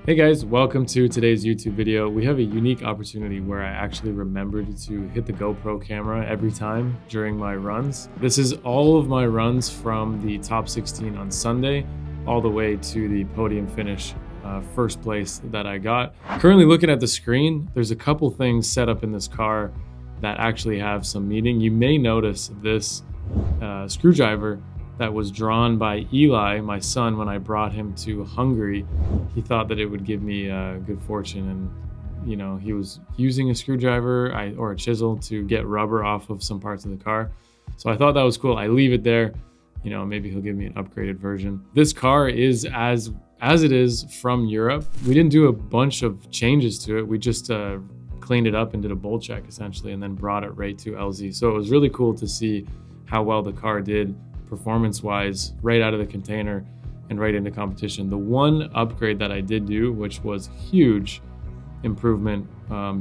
Hey guys, welcome to today's YouTube video. We have a unique opportunity where I actually remembered to hit the GoPro camera every time during my runs. This is all of my runs from the top 16 on Sunday all the way to the podium finish, first place that I got. Currently looking at the screen, there's a couple things set up in this car that actually have some meaning. You may notice this screwdriver that was drawn by Eli, my son, when I brought him to Hungary. He thought that it would give me good fortune, and he was using a screwdriver or a chisel to get rubber off of some parts of the car. So I thought that was cool. I leave it there. Maybe he'll give me an upgraded version. This car is as it is from Europe. We didn't do a bunch of changes to it. We just cleaned it up and did a bolt check essentially, and then brought it right to LZ. So it was really cool to see how well the car did performance-wise right out of the container and right into competition. The one upgrade that I did do, which was huge improvement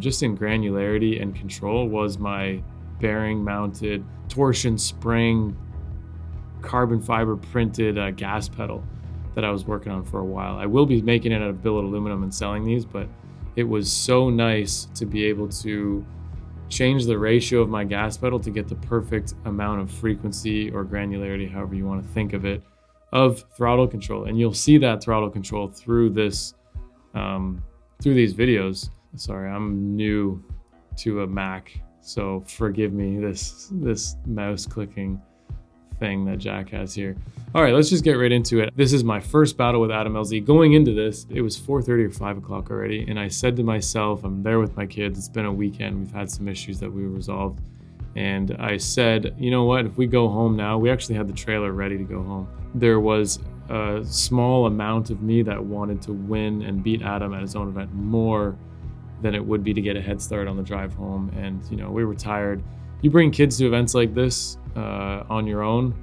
just in granularity and control, was my bearing-mounted torsion spring carbon fiber printed gas pedal that I was working on for a while. I will be making it out of billet aluminum and selling these, but it was so nice to be able to change the ratio of my gas pedal to get the perfect amount of frequency or granularity, however you want to think of it, of throttle control. And you'll see that throttle control through this, through these videos. Sorry, I'm new to a Mac, so forgive me this mouse clicking thing that Jack has here. All right, let's just get right into it. This is my first battle with Adam LZ. Going into this, it was 4:30 or 5 o'clock already, and I said to myself, I'm there with my kids, it's been a weekend, we've had some issues that we resolved, and I said, you know what, if we go home now, we actually had the trailer ready to go home. There was a small amount of me that wanted to win and beat Adam at his own event more than it would be to get a head start on the drive home, and we were tired. You bring kids to events like this on your own,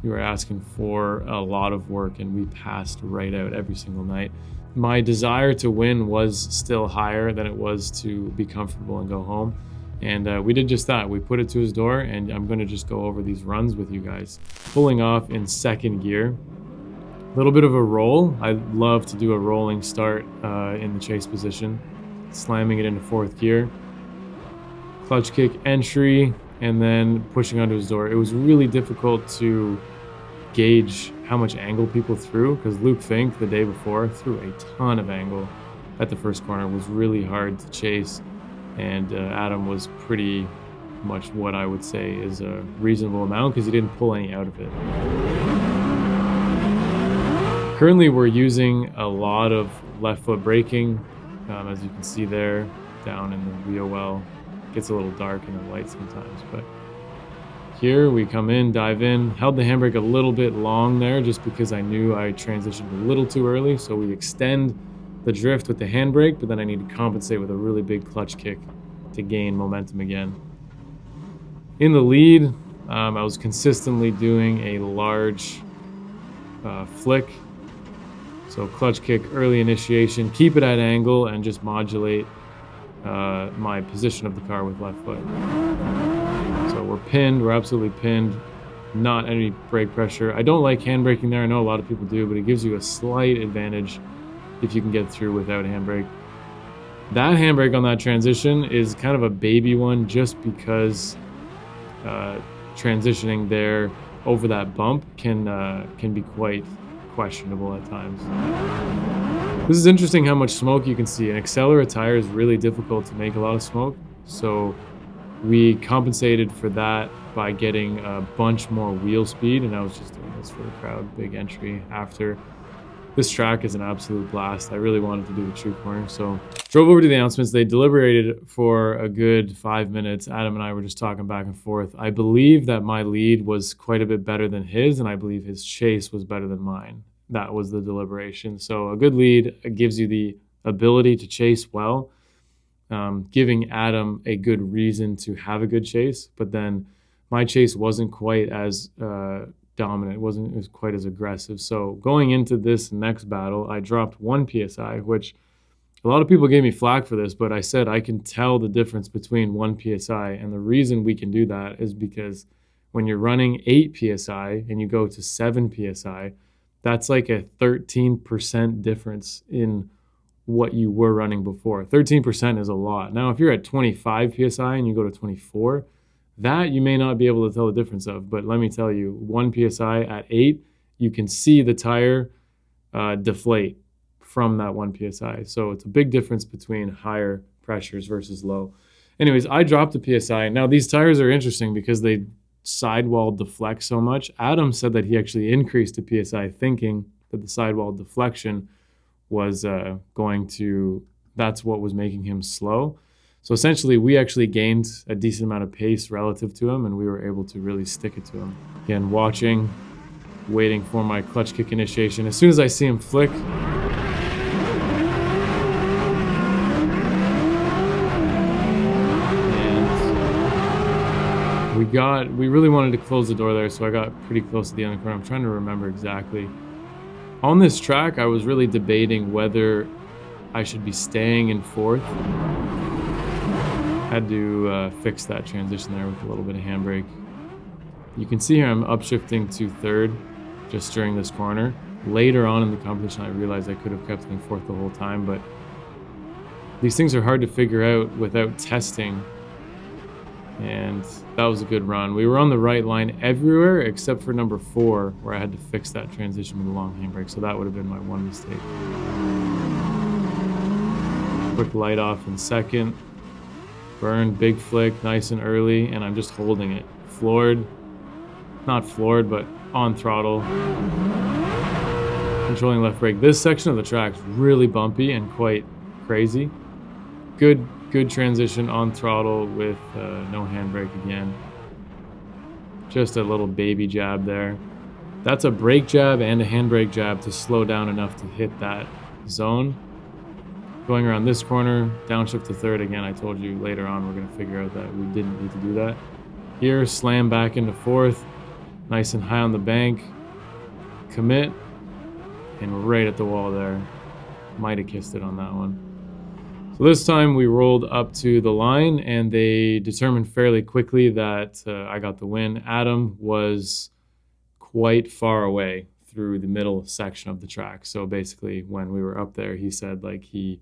you are asking for a lot of work, and we passed right out every single night. My desire to win was still higher than it was to be comfortable and go home. And we did just that. We put it to his door, and I'm gonna just go over these runs with you guys. Pulling off in second gear, a little bit of a roll. I love to do a rolling start in the chase position. Slamming it into fourth gear. Clutch kick entry, and then pushing onto his door. It was really difficult to gauge how much angle people threw, because Luke Fink the day before threw a ton of angle at the first corner. It was really hard to chase, and Adam was pretty much what I would say is a reasonable amount, because he didn't pull any out of it. Currently we're using a lot of left foot braking, as you can see there down in the wheel well. Gets a little dark in the light sometimes, but here we come in, dive in, held the handbrake a little bit long there just because I knew I transitioned a little too early. So we extend the drift with the handbrake, but then I need to compensate with a really big clutch kick to gain momentum again. In the lead, I was consistently doing a large flick. So clutch kick, early initiation, keep it at angle, and just modulate my position of the car with left foot. So we're pinned, we're absolutely pinned, not any brake pressure. I don't like handbraking there, I know a lot of people do, but it gives you a slight advantage if you can get through without handbrake. That handbrake on that transition is kind of a baby one, just because transitioning there over that bump can be quite questionable at times. This is interesting how much smoke you can see. An Accelera tire is really difficult to make a lot of smoke, so we compensated for that by getting a bunch more wheel speed, and I was just doing this for the crowd, big entry after. This track is an absolute blast. I really wanted to do the true corner, so drove over to the announcements. They deliberated for a good 5 minutes. Adam and I were just talking back and forth. I believe that my lead was quite a bit better than his, and I believe his chase was better than mine. That was the deliberation. So a good lead gives you the ability to chase well, giving Adam a good reason to have a good chase. But then my chase wasn't quite as dominant. It wasn't quite as aggressive. So going into this next battle, I dropped 1 PSI, which a lot of people gave me flack for this, but I said I can tell the difference between 1 PSI. And the reason we can do that is because when you're running 8 PSI and you go to 7 PSI, That's like a 13% difference in what you were running before. 13% is a lot. Now, if you're at 25 PSI and you go to 24, that you may not be able to tell the difference of, but let me tell you, 1 PSI at 8, you can see the tire deflate from that 1 PSI. So it's a big difference between higher pressures versus low. Anyways, I dropped the PSI. Now, these tires are interesting because they sidewall deflect so much. Adam said that he actually increased the PSI thinking that the sidewall deflection was that's what was making him slow. So essentially we actually gained a decent amount of pace relative to him, and we were able to really stick it to him. Again, watching, waiting for my clutch kick initiation. As soon as I see him flick, and we really wanted to close the door there, so I got pretty close to the end of the corner. I'm trying to remember exactly. On this track, I was really debating whether I should be staying in fourth. Had to fix that transition there with a little bit of handbrake. You can see here I'm upshifting to third just during this corner. Later on in the competition, I realized I could have kept in fourth the whole time, but these things are hard to figure out without testing. And that was a good run. We were on the right line everywhere except for number 4, where I had to fix that transition with a long handbrake. So that would have been my one mistake. Quick light off in second. Burn, big flick, nice and early, and I'm just holding it. Floored, not floored, but on throttle. Controlling left brake. This section of the track is really bumpy and quite crazy. Good transition on throttle with no handbrake again. Just a little baby jab there. That's a brake jab and a handbrake jab to slow down enough to hit that zone. Going around this corner, downshift to third again. I told you later on we're going to figure out that we didn't need to do that. Here, slam back into fourth. Nice and high on the bank. Commit. And right at the wall there. Might have kissed it on that one. So this time we rolled up to the line, and they determined fairly quickly that I got the win. Adam was quite far away through the middle section of the track. So basically when we were up there, he said like he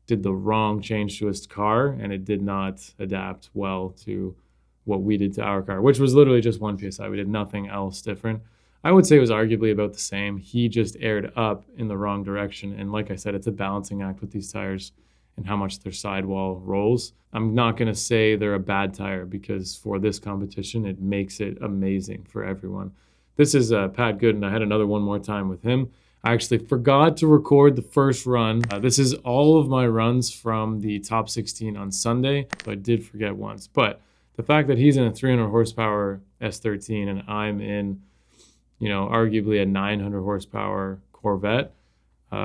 did the wrong change to his car and it did not adapt well to what we did to our car, which was literally just 1 PSI. We did nothing else different. I would say it was arguably about the same. He just aired up in the wrong direction. And like I said, it's a balancing act with these tires and how much their sidewall rolls. I'm not going to say they're a bad tire because for this competition, it makes it amazing for everyone. This is Pat Goodin. I had another one more time with him. I actually forgot to record the first run. This is all of my runs from the top 16 on Sunday, so I did forget once. But the fact that he's in a 300 horsepower S13 and I'm in, arguably a 900 horsepower Corvette,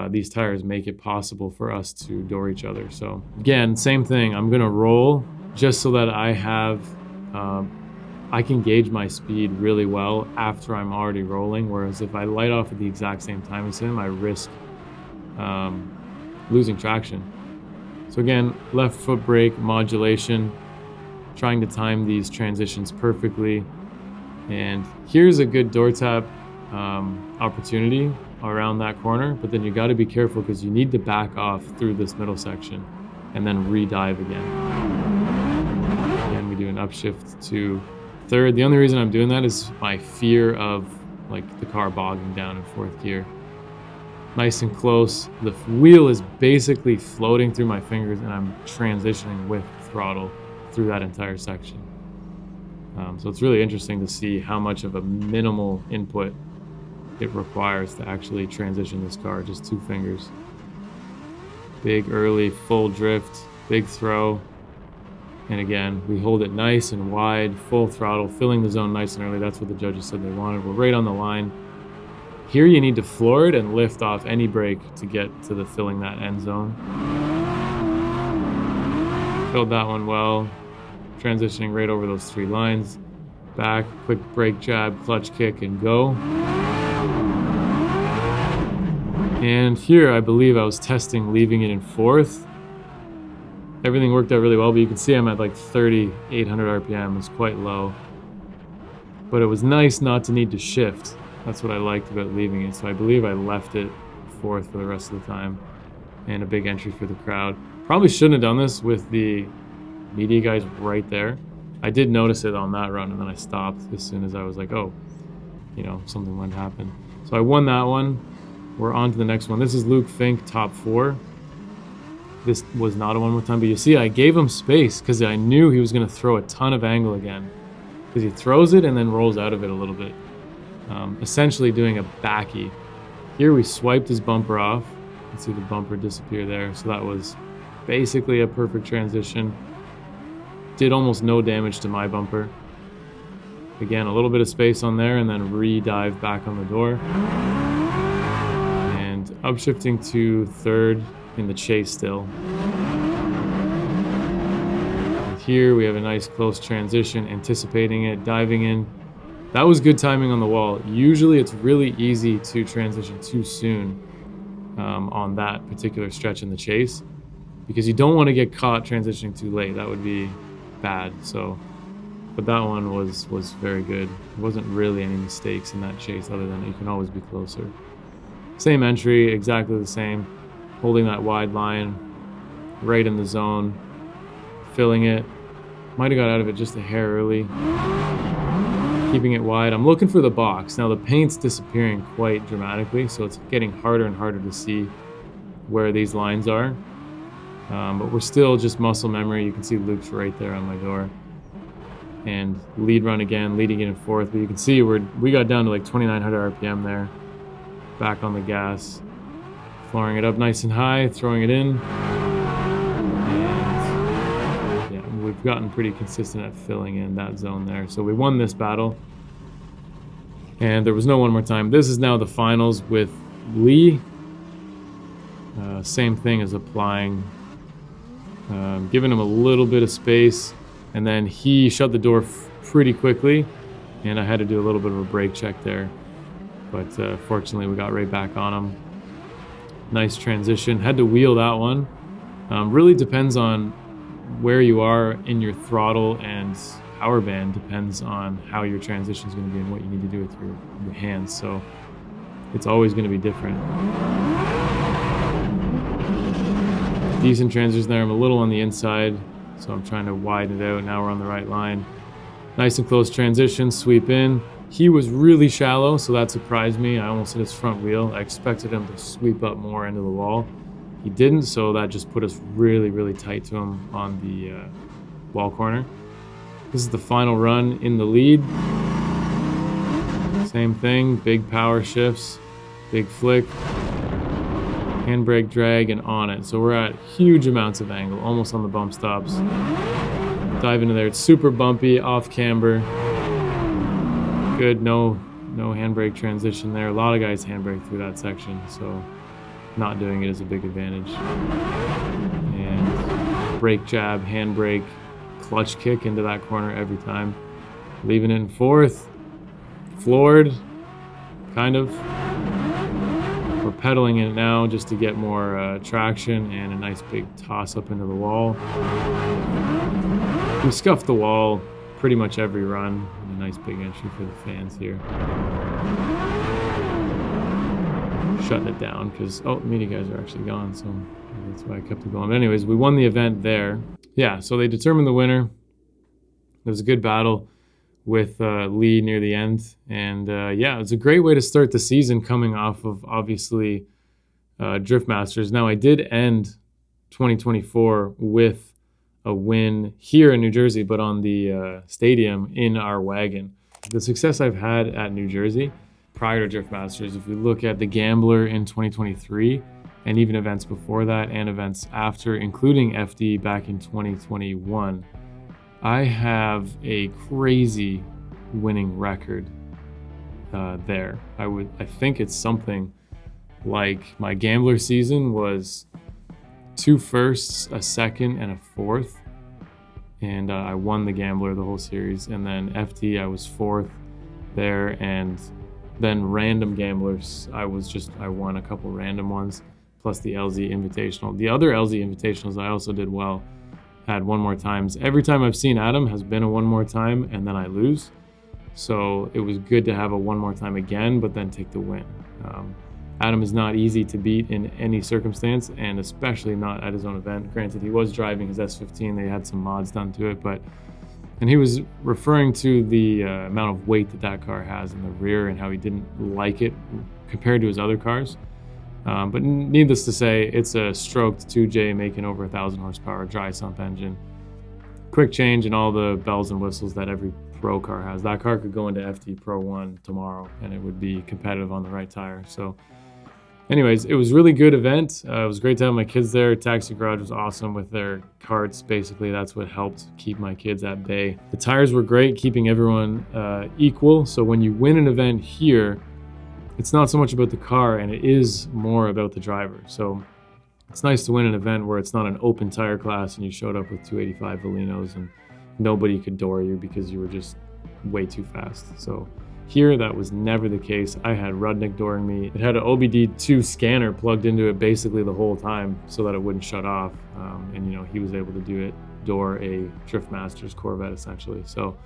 these tires make it possible for us to door each other. So again, same thing. I'm gonna roll just so that I have, I can gauge my speed really well after I'm already rolling. Whereas if I light off at the exact same time as him, I risk losing traction. So again, left foot brake, modulation, trying to time these transitions perfectly. And here's a good door tap opportunity around that corner, but then you got to be careful because you need to back off through this middle section and then re-dive again. Again, we do an upshift to third. The only reason I'm doing that is my fear of like the car bogging down in fourth gear. Nice and close. The wheel is basically floating through my fingers and I'm transitioning with throttle through that entire section. So it's really interesting to see how much of a minimal input it requires to actually transition this car, just 2 fingers. Big early full drift, big throw. And again, we hold it nice and wide, full throttle, filling the zone nice and early. That's what the judges said they wanted. We're right on the line. Here you need to floor it and lift off any brake to get to the filling that end zone. Filled that one well, transitioning right over those 3 lines. Back, quick brake jab, clutch kick, and go. And here, I believe I was testing leaving it in fourth. Everything worked out really well, but you can see I'm at like 3,800 RPM. It's quite low. But it was nice not to need to shift. That's what I liked about leaving it. So I believe I left it 4th for the rest of the time, and a big entry for the crowd. Probably shouldn't have done this with the media guys right there. I did notice it on that run, and then I stopped as soon as I was like, oh, you know, something might happen. So I won that one. We're on to the next one. This is Luke Fink, top 4. This was not a 1 more time, but you see I gave him space because I knew he was going to throw a ton of angle again, because he throws it and then rolls out of it a little bit, essentially doing a backy. Here we swiped his bumper off. You can see the bumper disappear there. So that was basically a perfect transition. Did almost no damage to my bumper. Again, a little bit of space on there, and then re-dive back on the door. And upshifting to 3rd in the chase still. And here we have a nice close transition, anticipating it, diving in. That was good timing on the wall. Usually it's really easy to transition too soon on that particular stretch in the chase, because you don't want to get caught transitioning too late. That would be bad. So, but that one was very good. There wasn't really any mistakes in that chase other than you can always be closer. Same entry, exactly the same. Holding that wide line, right in the zone, filling it. Might have got out of it just a hair early. Keeping it wide. I'm looking for the box. Now the paint's disappearing quite dramatically, so it's getting harder and harder to see where these lines are. But we're still just muscle memory. You can see Luke's right there on my door. And lead run again, leading it in 4th. But you can see we got down to like 2,900 RPM there. Back on the gas. Flooring it up nice and high, throwing it in. And yeah, we've gotten pretty consistent at filling in that zone there. So we won this battle. And there was no 1 more time. This is now the finals with Lee. Same thing as applying. Giving him a little bit of space. And then he shut the door pretty quickly. And I had to do a little bit of a brake check there. But fortunately, we got right back on him. Nice transition. Had to wheel that one. Really depends on where you are in your throttle and power band. Depends on how your transition is going to be and what you need to do with your hands. So it's always going to be different. Decent transition there. I'm a little on the inside, so I'm trying to widen it out. Now we're on the right line. Nice and close transition. Sweep in. He was really shallow, so that surprised me. I almost hit his front wheel. I expected him to sweep up more into the wall. He didn't, so that just put us really, really tight to him on the wall corner. This is the final run in the lead. Same thing, big power shifts, big flick, handbrake drag, and on it. So we're at huge amounts of angle, almost on the bump stops. Dive into there. It's super bumpy, off camber. Good, no handbrake transition there. A lot of guys handbrake through that section, so not doing it is a big advantage. And brake jab, handbrake, clutch kick into that corner every time. Leaving it in 4th. Floored, kind of. We're pedaling it now just to get more traction and a nice big toss up into the wall. We scuffed the wall pretty much every run. A nice big entry for the fans here. Shutting it down because, oh, the media guys are actually gone, so that's why I kept it going. But anyways, we won the event there. Yeah, so they determined the winner. It was a good battle with Lee near the end. And yeah, it's a great way to start the season coming off of, obviously, Drift Masters. Now, I did end 2024 with a win here in New Jersey, but on the stadium in our wagon. The success I've had at New Jersey prior to Drift Masters, if we look at the Gambler in 2023 and even events before that and events after, including FD back in 2021, I have a crazy winning record there. I think it's something like my Gambler season was 2 firsts, a second, and a 4th. And I won the Gambler the whole series. And then FD, I was 4th there. And then random Gamblers, I won a couple random ones, plus the LZ Invitational. The other LZ Invitationals, I also did well. Had 1 more times. Every time I've seen Adam has been a 1 more time, and then I lose. So it was good to have a one more time again, but then take the win. Adam is not easy to beat in any circumstance, and especially not at his own event. Granted, he was driving his S15. They had some mods done to it, and he was referring to the amount of weight that car has in the rear and how he didn't like it compared to his other cars. But needless to say, it's a stroked 2J making over 1,000 horsepower dry sump engine. Quick change and all the bells and whistles that every pro car has. That car could go into FD Pro 1 tomorrow and it would be competitive on the right tire. So anyways, it was a really good event. It was great to have my kids there. Taxi Garage was awesome with their carts. Basically, that's what helped keep my kids at bay. The tires were great, keeping everyone equal. So when you win an event here, it's not so much about the car and it is more about the driver. So it's nice to win an event where it's not an open tire class and you showed up with 285 Valinos and nobody could door you because you were just way too fast. So here, that was never the case. I had Rudnick dooring me. It had an OBD2 scanner plugged into it basically the whole time so that it wouldn't shut off. And he was able to do it, door a Drift Masters Corvette essentially. So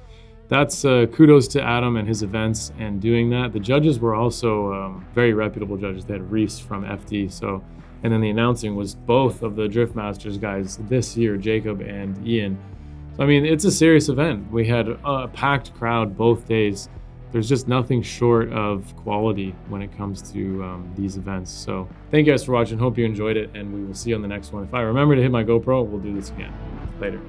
that's kudos to Adam and his events and doing that. The judges were also very reputable judges. They had Reese from FD. And then the announcing was both of the Drift Masters guys this year, Jacob and Ian. So I mean, it's a serious event. We had a packed crowd both days. There's just nothing short of quality when it comes to these events. So thank you guys for watching. Hope you enjoyed it, and we will see you on the next one. If I remember to hit my GoPro, we'll do this again. Later.